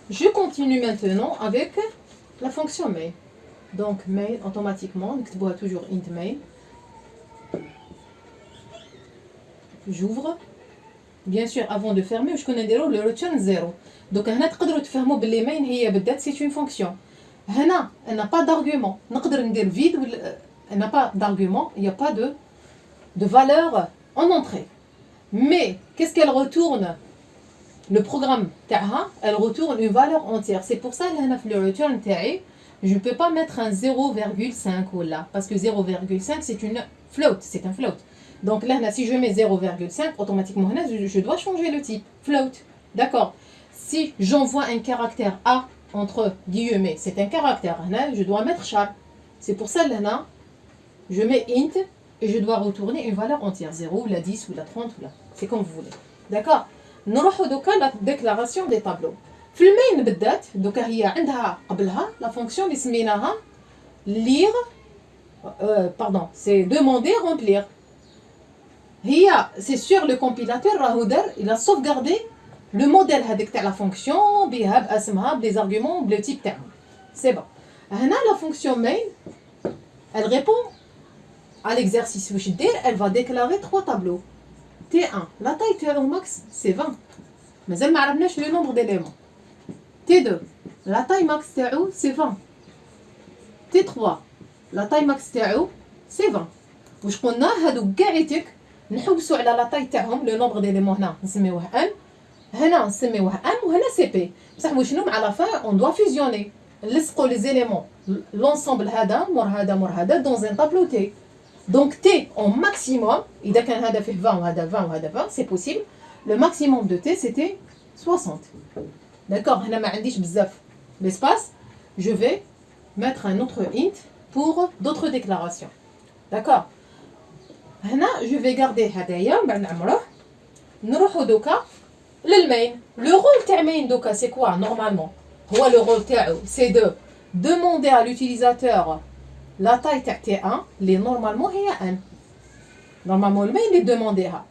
Je continue maintenant avec la fonction main. Donc main automatiquement, نكتبوها toujours int main. J'ouvre. Bien sûr, avant de fermer, je connais le return 0. Donc هنا تقدروا تفهموا باللي main هي بالذات c'est une fonction. هنا elle n'a pas d'argument. نقدر ندير vide elle n'a pas d'argument, il n'y a pas de valeur en entrée. Mais qu'est-ce qu'elle retourne? Le programme تاعها, elle retourne une valeur entière. C'est pour ça que le return تاعي, je ne peux pas mettre un 0,5 ou là, parce que 0,5 c'est une float, c'est un float. Donc là, si je mets 0,5, automatiquement je dois changer le type, float. D'accord. Si j'envoie un caractère A entre guillemets, c'est un caractère, je dois mettre char. C'est pour ça là, je mets int et je dois retourner une valeur entière, 0 ou la 10 ou la 30 ou là. C'est comme vous voulez. D'accord. نروحوا دوكا la déclaration des tableaux. في المين بالذات دوكا هي عندها قبلها la fonction اللي سميناها lire pardon, c'est demander remplir. C'est sur le compilateur راهو دار, il a sauvegardé le modèle هذيك تاع la fonction بها باسمها بلي arguments بلو type تاعها. C'est bon. هنا la fonction main elle répond à l'exercice واش دير, elle va déclarer trois tableaux. T1, la taille تاعو max c'est 20. مازال ما عرفناش le nombre d'éléments. T2, la taille max تاعو c'est 20. T3, la taille max تاعو c'est 20. واش قلنا هادو كاع يتك نحوسوا على لا تاي تاعهم لو نومبر ديليمون. هنا نسميوه ان, هنا نسميوه ام, وهنا سي بي. بصح وشنو مع لا فان اون دوا فيزيوني, نلصقوا لي زيليمون لونسومبل هذا مور هذا مور هذا دون ان طابلو تي. دونك تي اون ماكسيموم, اذا كان هذا فيه 20 وهذا 20 وهذا 20 سي بوسيبل. لو ماكسيموم دو تي سيتي 60. داكوغ. هنا ما عنديش بزاف l'espace, je vais mettre un autre int pour d'autres déclarations. D'accord. هنا je vais garder هدايا بعد نعمروه. نروحو دوكا للمين. Le rôle تاع main دوكا c'est quoi normalement? هو le rôle تاعو c'est de demander à l'utilisateur la taille تاع T1 اللي normalement هي 1. Normalement le main اللي demandéها.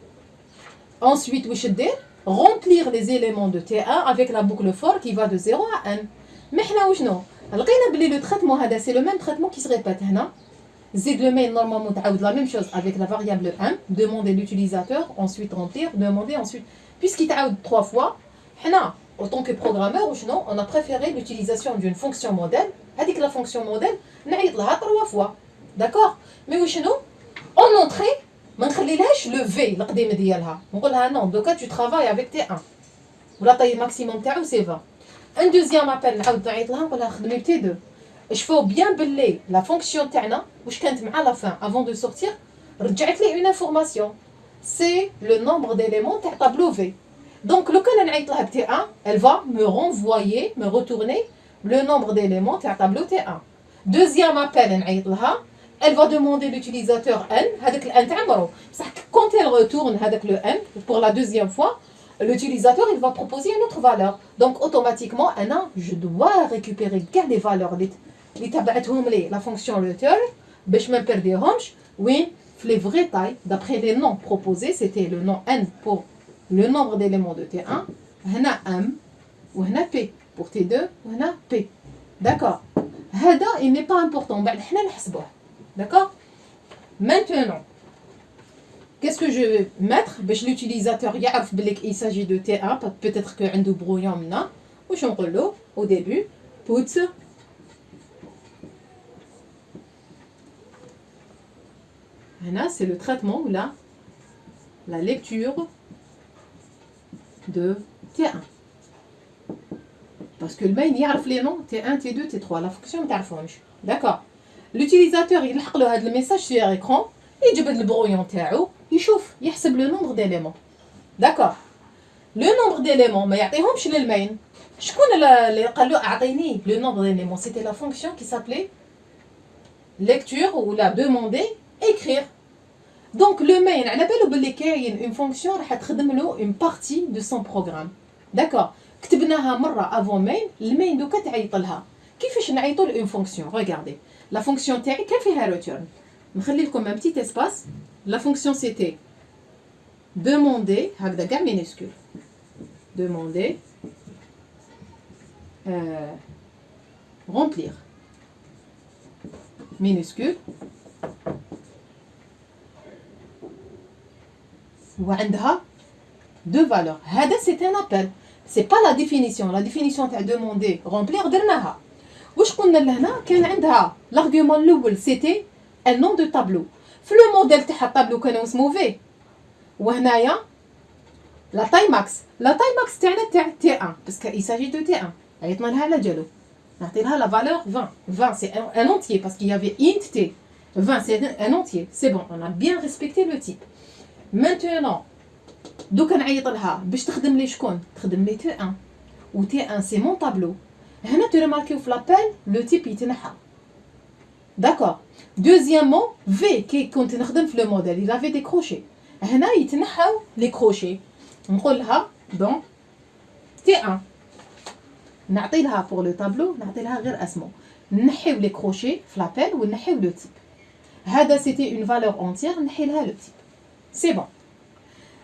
Ensuite واش دير? Remplir les éléments de T1 avec la boucle for qui va de 0 à 1. Mais حنا وشنو لقينا بلي le traitement هذا c'est le même traitement qui se répète هنا. زيد le main normalement تعاود la même chose avec la variable 1, demander l'utilisateur, ensuite remplir, demander ensuite. Puisqu'il تعاود 3 fois, حنا en tant que programmeur وشنو on a préféré l'utilisation d'une fonction modèle. هذيك la fonction modèle نعيط لها 3 fois. D'accord. Mais وشنو en entrée ما نخليلهاش le V القديم ديالها, نقولها non دوكا tu travailles avec T1 ولا طاي maximum تاعو c'est 20. Un deuxième appel نعاود نعيط لها نقولها خدمي T2. Je fais bien belé la fonction تاعنا واش كانت مع la fin avant de sortir رجعت لي une information, c'est le nombre d'éléments تاع tableau V. Donc لو كان نعيط لها T1 elle va me renvoyer, me retourner le nombre d'éléments تاع tableau T1. Deuxième appel نعيط لها, elle va demander l'utilisateur n, هذاك ال n تعمرو بصح quand elle retourne هذاك le n pour la deuxième fois, l'utilisateur il va proposer une autre valeur. Donc automatiquement انا je dois récupérer كاع les valeurs اللي تبعتهم لي la fonction return باش ما نبرديهمش وين في les vraies tailles d'après les noms proposés. C'était le nom n pour le nombre d'éléments de T1, هنا m وهنا p pour T2 وهنا p. D'accord. هذا il n'est pas important, بعد حنا نحسبوه. D'accord. Maintenant qu'est-ce que je vais mettre باش l'utilisateur يعرف بلي il s'agit de T1, peut-être que عنده brouillon منا. واش نقول له au début put هنا c'est le traitement ou la lecture de T1. Parce que le main يعرف les noms T1, T2, T3, la fonction ما تعرفهمش. D'accord. L'utilisateur يلحق له هذا الميساج sur écran, يجبد البرويون تاعو, يشوف يحسب le nombre d'éléments. D'accord. Le nombre d'éléments ما يعطيهمش للمين. شكون اللي قال له اعطيني le nombre d'éléments? C'était la fonction qui s'appelait lecture ou la demander écrire. Donc le main على بالو باللي كاين une fonction راح تخدم له une partie de son programme. D'accord. كتبناها مره avant main, المين دوكا تعيط لها. كيفاش نعيطوا ل une fonction? Regardez. La fonction تاعي كان فيها return. نخلي لكم un petit espace. La fonction c'était demander هكذا كاع minuscule. Demander remplir minuscule وعندها deux valeurs. هذا c'est un appel. C'est pas la définition. La définition تاع demander remplir درناها. واش قلنا لهنا كان عندها l'argument الاول c'était un nom de tableau. في لو موديل تاع الطابلو كانوا اسمو في. وهنايا la taille max. La taille max تاعنا تاع T1 parce qu'il s'agit de T1. عيطنا لها على جالو. نعطي لها la valeur 20. 20 c'est un entier parce qu'il y avait int T. 20 c'est un entier. C'est bon, on a bien respecté le type. Maintenant دوكا نعيط لها باش تخدم لي شكون تخدم لي تي 1 و تي 1 سي مون طابلو هنا ترماركيو في لابيل لو تيب يتنحى داكور دوزيامون في كي كنت نخدم في لو موديل il avait des crochets هنا يتنحاو لي كروشي نقول لها دونك تي 1 نعطي لها بور لو طابلو نعطي لها غير اسمو نحيو لي كروشي في لابيل ونحيو لو تيب هذا سيتي اون فالور اونتيير نحي لها لو تيب سي بون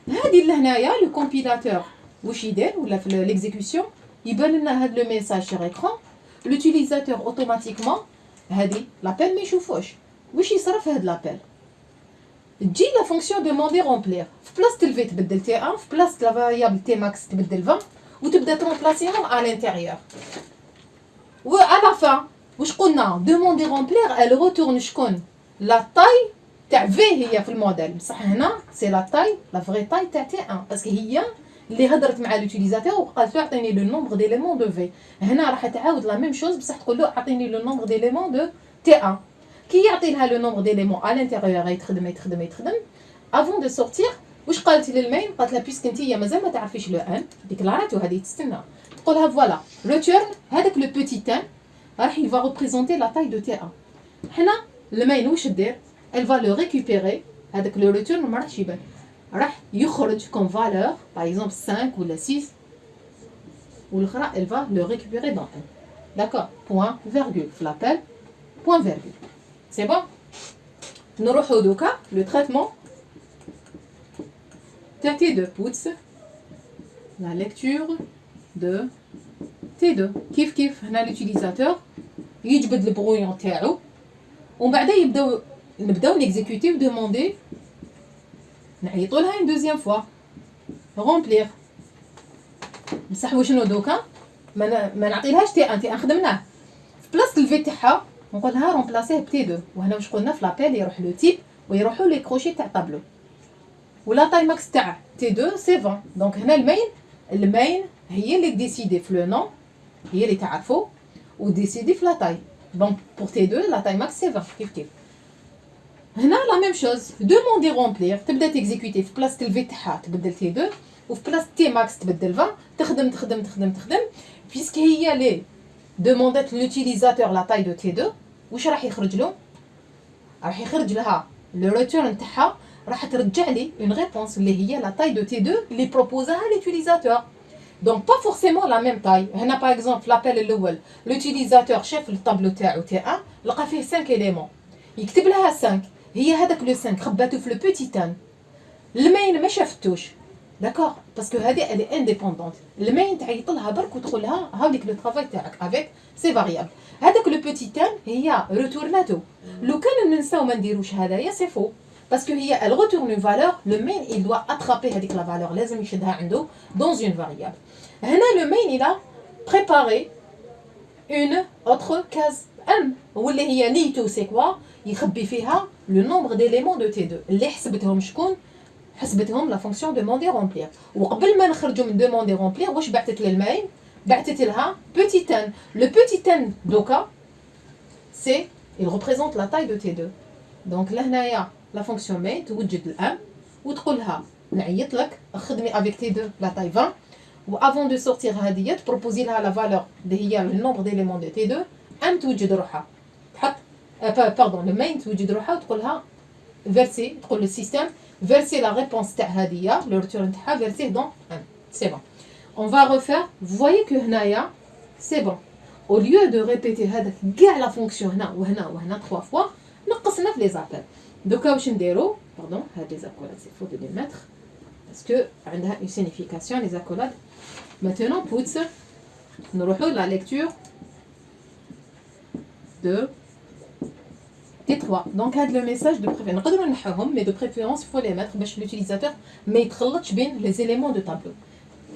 هادي لهنايا لو كومبيلاتور واش يدير ولا في ليكزيكسيون يبان لنا هاد لو ميساج سور اكران لوتيليزاتور اوتوماتيكمون هادي لابيل ما يشوفوش واش يصرف هاد لابيل تجي لا فونكسيون دوموندي رومبلير في بلاصه الفي تبدل تي 1 في بلاصه لا فاريابل تي ماكس تبدل 20 وتبدا ترومبلاسيهم على الانتيريور و على فان واش قلنا دوموندي رومبلير ال روتورن شكون لا تاي تاع في هي في الموديل بصح هنا سي لا تاي لا فري تاي تاع تي 1 باسكو هي اللي هضرت مع لوتيليزاتور وقالت له اعطيني لو نومبر ديليمون دو في هنا راح تعاود لا ميم شوز بصح تقول له اعطيني لو نومبر ديليمون دو تي 1 كي يعطي لها لو نومبر ديليمون على الانتيريور يتخدم افون دو سورتير واش قالت للمين قالت لها بيسك انتيا مازال ما تعرفيش لو ان ديكلاراتو هذه تستنى تقول لها فوالا ريتيرن هذاك لو بوتي تان راح يفا ريبريزونتي لا تاي دو تي 1 حنا المين واش دير elle va le récupérer هذاك لو ريتيرن ما راحش يبان راح يخرج كوم فالور باغ اكزومبل 5 ولا 6 والاخرى elle va le récupérer dans un d'accord point virgule في لابيل point virgule c'est bon نروحو دوكا لو تريتمون تاع T2 بوتس la lecture de T2 كيف هنا لوتيليزاتور يجبد البرويون تاعو ومن بعد نبداو نيكزيكوتيو دوموندي نعيطوا لها اون دوزيام فوا رومبلير نسحبوا شنو دوكا ما نعطيلهاش تي 1 تي 1 خدمناه في بلاصه الفي تاعها نقول لها رومبلاسيه بتي 2 وهنا واش قلنا في لابيل يروح لو تيب ويروحوا لي كروشي تاع طابلو ولا تاي ماكس تاع تي 2 سي 20 دونك هنا المين هي اللي ديسيدي في لو نون هي اللي تعرفوا وديسيدي في لا تاي دونك بور تي 2 لا تاي ماكس سي 20 كيف هنا لا ميم شوز دوموندي رومبلير تبدا تيكزيكوتي في بلاصه الفي تاعها تبدل تي 2 وفي بلاصه تي ماكس تبدل 20 تخدم بيسك هي لي دوموندات لوتيليزاتور لا تاي دو تي 2 واش راح يخرج له راح يخرج لها لو ريتيرن تاعها راح ترجع لي اون ريبونس اللي هي لا تاي دو تي 2 اللي بروبوزاها لوتيليزاتور دونك با فورسيمون لا ميم تاي هنا باغ اكزومبل في لابيل الاول لوتيليزاتور شاف الطابلو تاعو تي 1 لقى فيه 5 اليمون يكتب لها 5 هي هذاك لو 5 خباتو في لو بوتي تان المين ما شافتوش داكوغ باسكو هذه الي انديبوندونت المين تعيط لها برك وتقول لها هاوليك لو طرافاي تاعك افيك سي فاريابل هذاك لو بوتي تان هي روتورناتو لو كان ننساو ما نديروش هذايا سي فو باسكو هي ال retourne une valeur le main il doit attraper هذيك لا valeur لازم يشدها عنده dans une variable هنا le main il a préparé une autre case m واللي هي نيتو سي كوا يخبي فيها لو نومبر ديليمون دو تي 2 اللي حسبتهم شكون حسبتهم لا فونكسيون دوموندي رومبلير وقبل ما نخرجوا من دوموندي رومبلير واش بعثت للماين بعثت لها بوتي تان لو بوتي تان دوكا سي il représente la taille de T2 دونك لهنايا لا فونكسيون ماين توجد الام وتقول لها نعيط لك خدمي افيك تي 2 لا تاي 20 و افون دو سورتير هذه تبروبوزي لها لا فالور اللي هي النومبر ديليمون دو تي 2 ام توجد روحها تحط باردون لو ماين توجد روحها وتقول لها فيرسي تقول للسيستم فيرسي لا ريبونس تاع هذه لو ريتورن تاعها فيرسيه دون ام سي بون اون فا ريفير فو فوايي كو هنايا سي بون au lieu de répéter هذاك كاع لا فونكسيون هنا وهنا 3 فوا نقصنا في لي زابيل دوكا واش نديرو باردون هاد لي زاكولاد سي فو دو لي ميتر باسكو عندها اون سينيفيكاسيون لي زاكولاد maintenant puts نروحوا la lecture de T3. Donc, هذا le message de préférence. نقدروا نحوهم, mais de préférence, il faut les mettre باش l'utilisateur ما يتخلطش بين les éléments de tableau.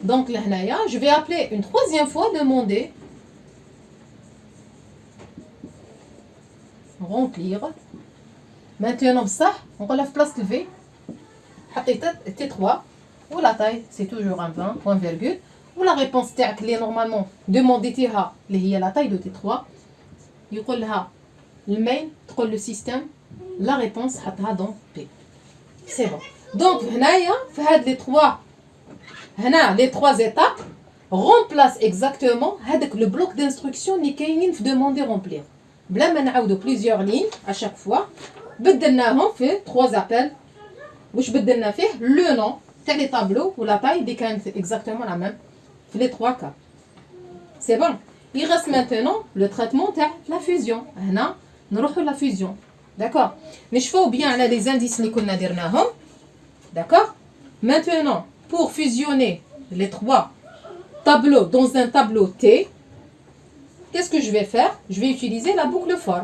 Donc, لهنايا, je vais appeler une troisième fois demander remplir. Maintenant, بصح نقولها في بلاصة V. حطيت T3 ou la taille, c'est toujours un 20, point virgule. Ou la réponse تاعك اللي normalement demandéتيها اللي هي la taille de T3. يقول لها المين تقول le système la réponse حطها dans P. C'est bon. Donc هنايا في هاد les trois هنا les trois étapes remplace exactement هذاك le bloc d'instruction اللي كاينين في demander remplir. بلا ما نعاودو plusieurs lignes à chaque fois بدلناهم في trois appels. واش بدلنا فيه le nom تاع les tableaux ou la taille اللي كانت exactement la même في les trois cas. C'est bon. Il reste maintenant le traitement تاع la fusion. هنا نروحوا la fusion. D'accord. نشوفوا bien على les indices اللي كنا درناهم. D'accord. Maintenant, pour fusionner les trois tableaux dans un tableau T, qu'est-ce que je vais faire? Je vais utiliser la boucle for.